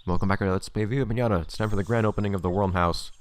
Welcome back to Let's Play Viva Piñata. It's time for the grand opening of the Worm House.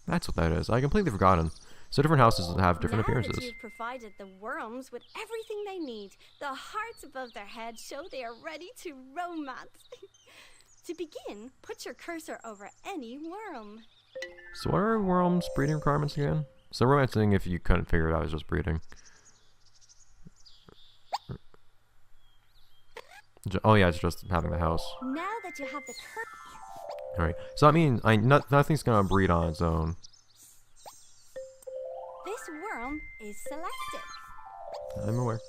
That's what that is. I completely forgotten. So different houses have different appearances. Now that you've provided the worms with everything they need, the hearts above their heads show they are ready to romance. To begin, put your cursor over any worm. So what are worms' breeding requirements again? So romancing, if you couldn't figure it out, is just breeding. Oh yeah, it's just having the house. Now that you have the Alright, so I mean, nothing's gonna breed on its own. this worm is selected. I'm aware.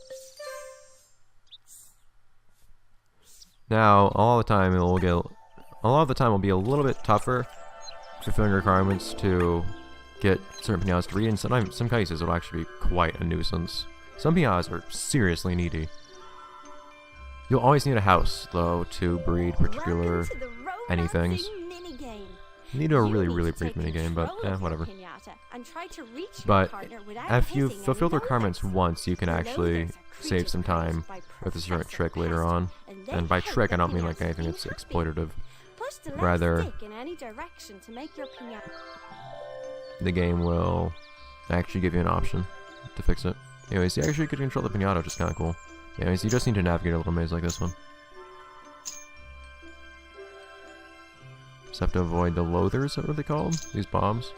Now, a lot of the time it'll be a little bit tougher fulfilling requirements to get certain pinatas to breed, and some cases it'll actually be quite a nuisance. Some pinatas are seriously needy. You'll always need a house, though, to breed particular Welcome to the anythings. romancing minigame. You need a You really, need really to brief take minigame, but control of whatever. the piñata and try to reach your But partner without if you hitting fulfill the any requirements loaders. once, you can The actually loaders are save some time creatures with a certain Professor trick later Pest, on. they And by help trick, I the don't mean like piñata anything be that's happy. exploitative. Push the left rather- stick in any direction to make your piñata. The game will actually give you an option to fix it. Anyways, you actually could control the piñata, which is kind of cool. Anyways, you just need to navigate a little maze like this one. Just have to avoid the loathers, what are they called? These bombs.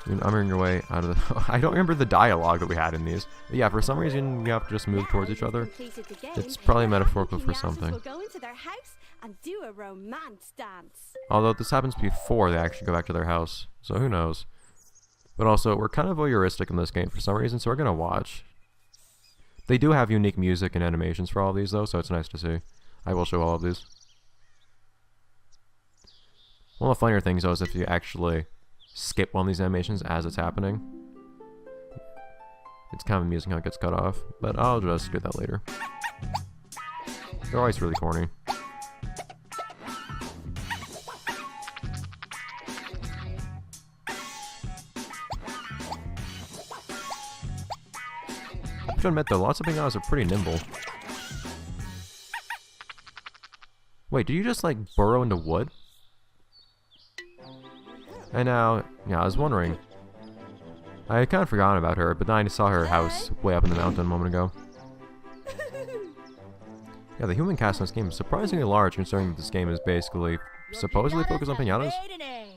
You're numbering your way out of the... I don't remember the dialogue that we had in these. But yeah, for some reason, you have to just move towards each other. It's probably metaphorical for something. Will go into their house and do a romance dance. Although this happens before they actually go back to their house, so who knows. But also, we're kind of voyeuristic in this game for some reason, so we're gonna watch. They do have unique music and animations for all of these, though, so it's nice to see. I will show all of these. One of the funnier things, though, is if you actually skip one of these animations as it's happening. It's kind of amusing how it gets cut off, but I'll just do that later. They're always really corny. I have to admit though, lots of pinatas are pretty nimble. Wait, did you just like burrow into wood? And now, yeah, I was wondering. I had kind of forgotten about her, but then I saw her house way up in the mountain a moment ago. Yeah, the human cast in this game is surprisingly large considering that this game is basically supposedly focused on pinatas. Laid an egg.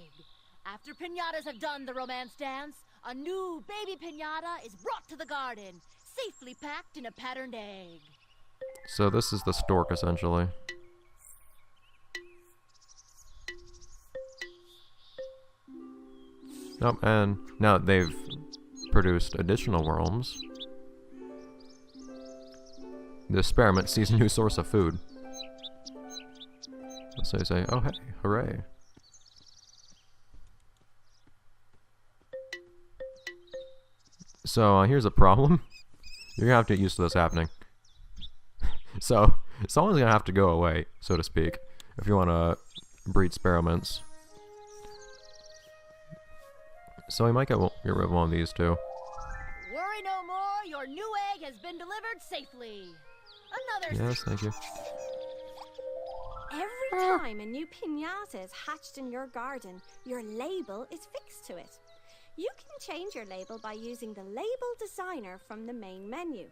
After pinatas have done the romance dance, a new baby pinata is brought to the garden, safely packed in a patterned egg. So this is the stork, essentially. Nope, and now that they've produced additional worms, the experiment sees a new source of food. So they say, oh hey, hooray. So here's a problem. You're gonna have to get used to this happening. So someone's gonna have to go away, so to speak, if you want to breed experiments. So we might get rid of one of these too. Worry no more, your new egg has been delivered safely. Another Yes, thank you. Every time a new piñata is hatched in your garden, your label is fixed to it. You can change your label by using the label designer from the main menu.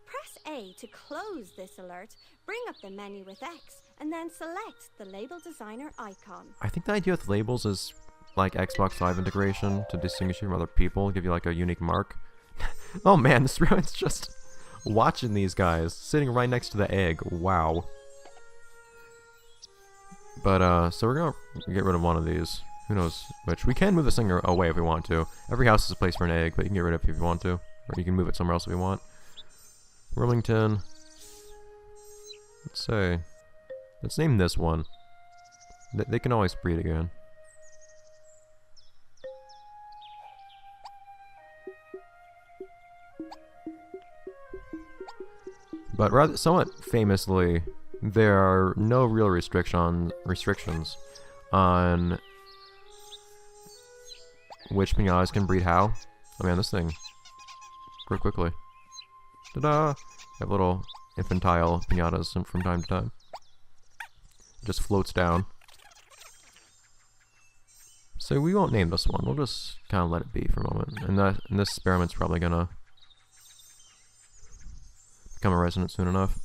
Press A to close this alert, bring up the menu with X, and then select the label designer icon. I think the idea with labels is like Xbox Live integration to distinguish you from other people, give you like a unique mark. Oh man, this ruin's just watching these guys sitting right next to the egg. Wow. But so we're gonna get rid of one of these. Who knows which? We can move this thing away if we want to. Every house is a place for an egg, but you can get rid of it if you want to, or you can move it somewhere else if you want. Wilmington. Let's say, let's name this one. They can always breed again. But rather, somewhat famously, there are no real restrictions on which pinatas can breed how. Oh man, this thing grew quickly. Ta-da! Have little infantile pinatas from time to time. It just floats down. So we won't name this one. We'll just kind of let it be for a moment. And this experiment's probably gonna become a resident soon enough.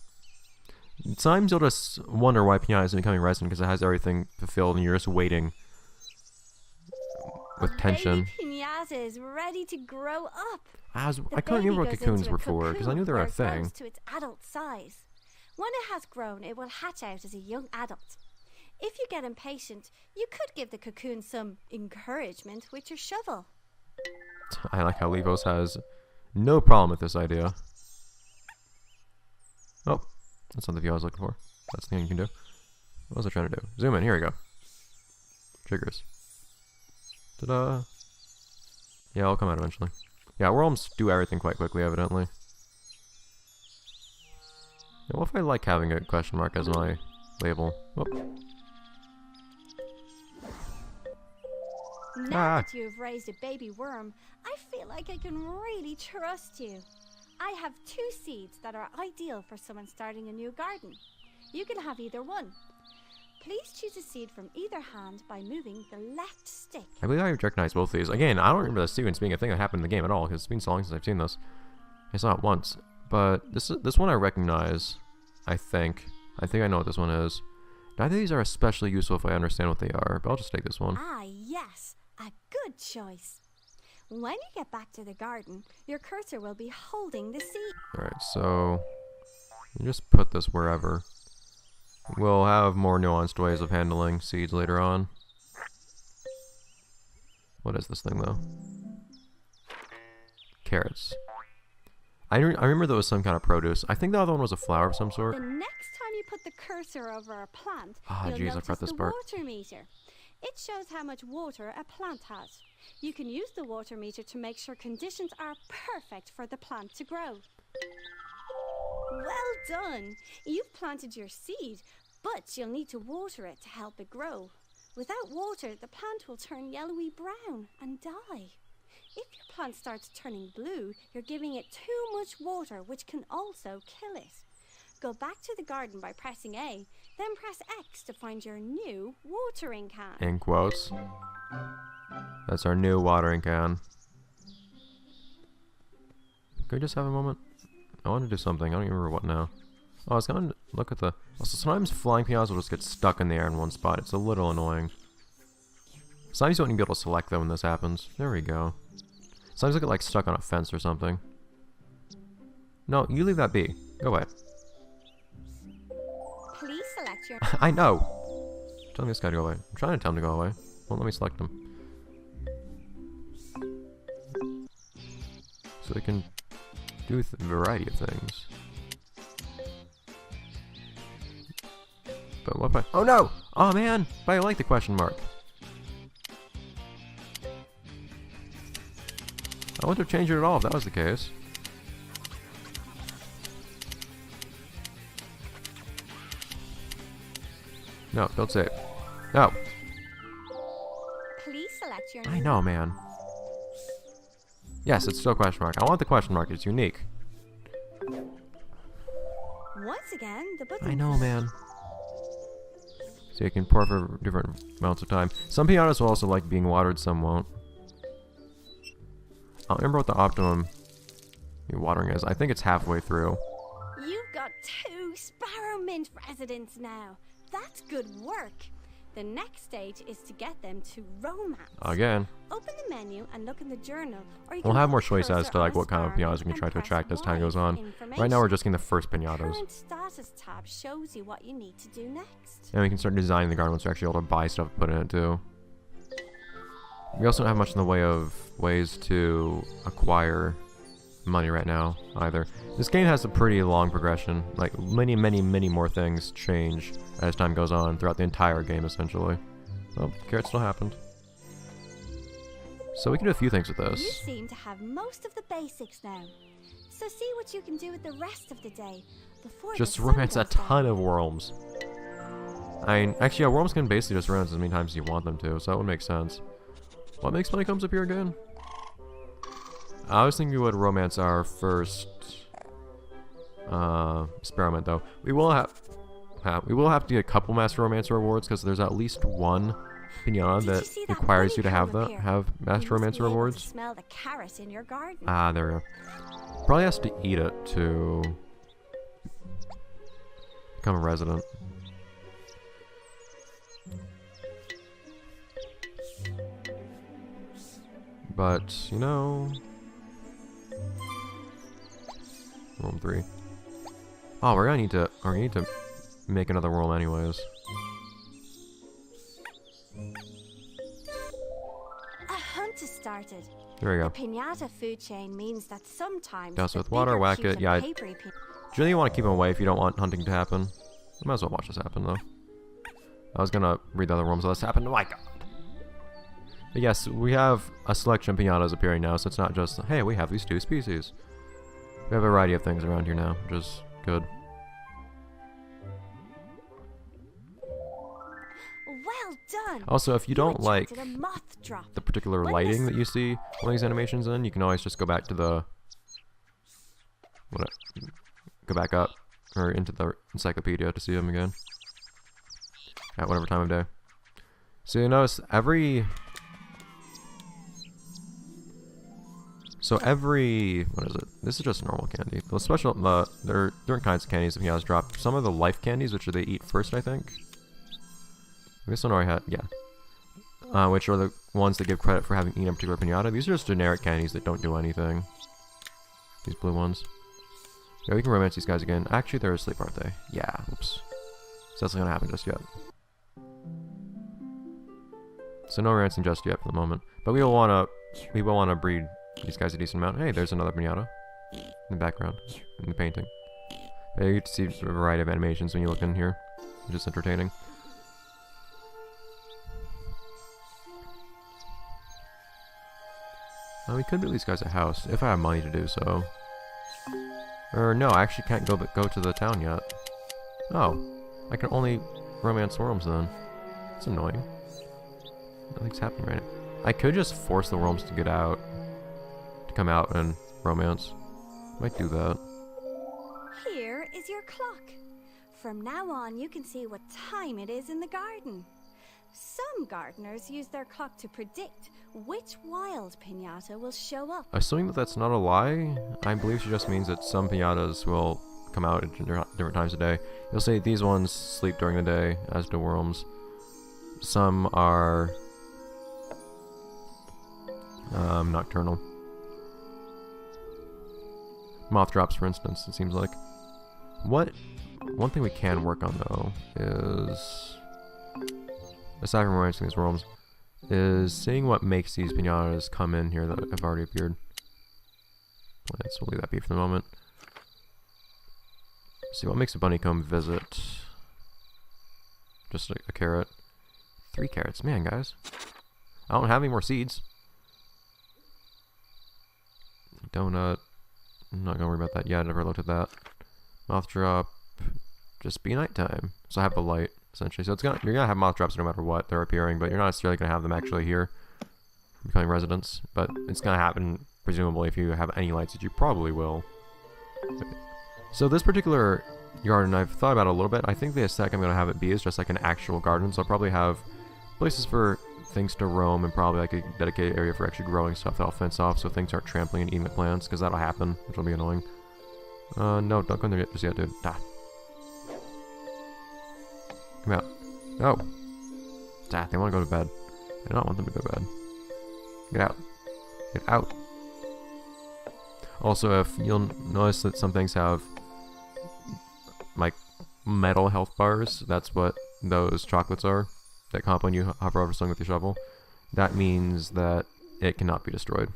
Sometimes you'll just wonder why Piñata isn't becoming resident because it has everything fulfilled and you're just waiting with tension. Baby Piñata is ready to grow up. I The couldn't remember what baby goes cocoons into were a for because I cocoon knew they were where a it thing. grows to its adult size. When it has grown, it will hatch out as a young adult. If you get impatient, you could give the cocoon some encouragement with your shovel. I like how Levos has no problem with this idea. Oh, that's not the view I was looking for. That's the thing you can do. What was I trying to do? Zoom in. Here we go. Triggers. Ta-da! Yeah, I'll come out eventually. Yeah, worms do everything quite quickly, evidently. Yeah, what if I like having a question mark as my label? Whoop. Now that you've raised a baby worm, I feel like I can really trust you. I have 2 seeds that are ideal for someone starting a new garden. You can have either one. Please choose a seed from either hand by moving the left stick. I believe I recognize both of these. Again, I don't remember the sequence being a thing that happened in the game at all, because it's been so long since I've seen this. I saw it once. But this one I recognize, I think. I think I know what this one is. Neither of these are especially useful if I understand what they are, but I'll just take this one. Ah, yes. A good choice. When you get back to the garden, your cursor will be holding the seed. Alright, so you just put this wherever. We'll have more nuanced ways of handling seeds later on. What is this thing, though? Carrots. I remember there was some kind of produce. I think the other one was a flower of some sort. The next time you put the cursor over a plant, Ah, you'll jeez, I notice forgot this the part. water meter. It shows how much water a plant has. You can use the water meter to make sure conditions are perfect for the plant to grow. Well done! You've planted your seed, but you'll need to water it to help it grow. Without water, the plant will turn yellowy brown and die. If your plant starts turning blue, you're giving it too much water, which can also kill it. Go back to the garden by pressing A, then press X to find your new watering can. In quotes. That's our new watering can. Could we just have a moment? I want to do something. I don't even remember what now. Oh, I was going to look at the... Also, sometimes flying pianos will just get stuck in the air in one spot. It's a little annoying. Sometimes you don't even be able to select them when this happens. There we go. Sometimes I get like stuck on a fence or something. No, you leave that be. Go away. Please select your... I know! Tell me this guy to go away. I'm trying to tell him to go away. Won't let me select him. So they can do a variety of things. But what if I... Oh no! Oh man! But I like the question mark. I wouldn't have changed it at all if that was the case. No, don't say it. No! Please select your... I know, man. Yes, it's still a question mark. I want the question mark. It's unique. Once again, the button... I know, man. So you can pour for different amounts of time. Some pianos will also like being watered, some won't. I don't remember what the optimum watering is. I think it's halfway through. You've got 2 Sparrow Mint residents now. That's good work. The next stage is to get them to romance. Again. Open the menu and look in the journal. Or you We'll can have put more the choice as cursor to like on a what kind of sparrow pianos we can and try to press attract as time Y goes for on. information. Right now we're just getting the first The pinatas. current status tab shows you what you need to do next. And we can start designing the garden once we're actually able to buy stuff to put in it too. We also don't have much in the way of ways to acquire money right now either. This game has a pretty long progression. Like many more things change as time goes on throughout the entire game essentially. Oh, carrot still happened. So we can do a few things with You this. seem to have most of the basics now. So see what you can do with the rest of the day before Just the sun romance a goes down. ton of worms. I mean, actually, yeah, worms can basically just romance as many times as you want them to, so that would make sense. What makes honeycombs appear again? I was thinking we would romance our first experiment though. We will have to get a couple master romance rewards because there's at least one pinata that requires you to have master romance rewards. Smell the carrot in your garden. Ah, there we go. Probably has to eat it to become a resident. But, you know... Room 3. Oh, we're gonna need to make another room anyways. A hunt has started. There we go. The piñata food chain means that sometimes Douse the with water, bigger, whack cute it, and yeah. papery Generally you want to keep them away if you don't want hunting to happen. You might as well watch this happen though. I was gonna read the other rooms, so this happened. Oh my god. But yes, we have a selection of piñatas appearing now, so it's not just, hey, we have these two species. We have a variety of things around here now, which is good. Well done. Also, if you don't like attracted a moth drop. the particular When lighting this- that you see one of these animations in, you can always just go back to the... Go back up, or into the encyclopedia to see them again. At whatever time of day. So you notice every... So every... What is it? This is just normal candy. The special... there are different kinds of candies that piñatas drop. Some of the life candies, which they eat first, I think. This one already had... Yeah. Which are the ones that give credit for having eaten a particular piñata. These are just generic candies that don't do anything. These blue ones. Yeah, we can romance these guys again. Actually, they're asleep, aren't they? Yeah, oops. So that's not gonna happen just yet. So no romancing just yet for the moment. But we will wanna breed these guys a decent amount. Hey, there's another piñata. In the background. In the painting. Yeah, you get to see a variety of animations when you look in here. Which is entertaining. We could build these guys a house, if I have money to do so. Or no, I actually can't go to the town yet. Oh, I can only romance worms then. That's annoying. Nothing's happening right now. I could just force the worms to get out, to come out and romance. Might do that. Here is your clock. From now on, you can see what time it is in the garden. Some gardeners use their clock to predict which wild piñata will show up. Assuming that that's not a lie, I believe she just means that some piñatas will come out at different times of day. You'll see these ones sleep during the day, as do worms. Some are nocturnal. Moth drops, for instance, it seems like. One thing we can work on, though, is... aside from romancing these worms, is seeing what makes these piñatas come in here that have already appeared. Plants, we'll leave that be for the moment. See what makes a bunnycomb visit. Just a carrot. 3 carrots, man, guys. I don't have any more seeds. Donut. I'm not gonna worry about that yet. I never looked at that. Moth drop. Just be nighttime. So I have the light. Essentially, so you're gonna have moth drops no matter what they're appearing, but you're not necessarily gonna have them actually here, becoming residents. But it's gonna happen presumably if you have any lights, that you probably will. So this particular garden, I've thought about it a little bit. I think the aesthetic I'm gonna have it be is just like an actual garden. So I'll probably have places for things to roam and probably like a dedicated area for actually growing stuff that I'll fence off so things aren't trampling and eating the plants, because that'll happen, which will be annoying. No, don't go in there just yet, dude. Ah. Come out. No. Ah, they want to go to bed. I do not want them to go to bed. Get out. Get out. Also, if you'll notice that some things have like metal health bars, that's what those chocolates are that come up when you hover over something with your shovel. That means that it cannot be destroyed.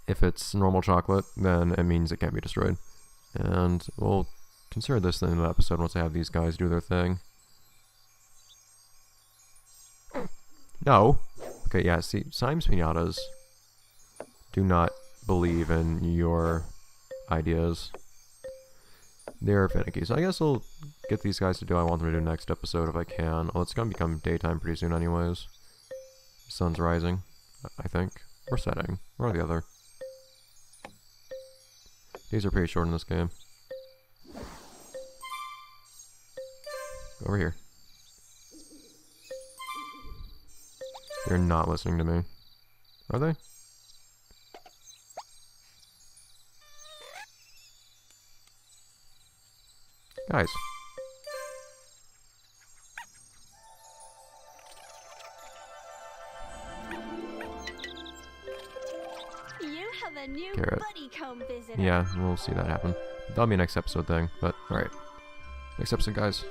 If it's normal chocolate, then it means it can't be destroyed. And we'll consider this in the episode once I have these guys do their thing. No. Okay, yeah, see, Symes piñatas do not believe in your ideas. They're finicky, so I guess we'll get these guys to do what I want them to do next episode if I can. Well, it's gonna become daytime pretty soon anyways. Sun's rising, I think. Or setting. Or the other. Days are pretty short in this game. Over here. They're not listening to me. Are they? Guys. You have a new Carrot. buddy comb visitor. Yeah, we'll see that happen. That'll be a next episode thing, but alright. Next episode, guys.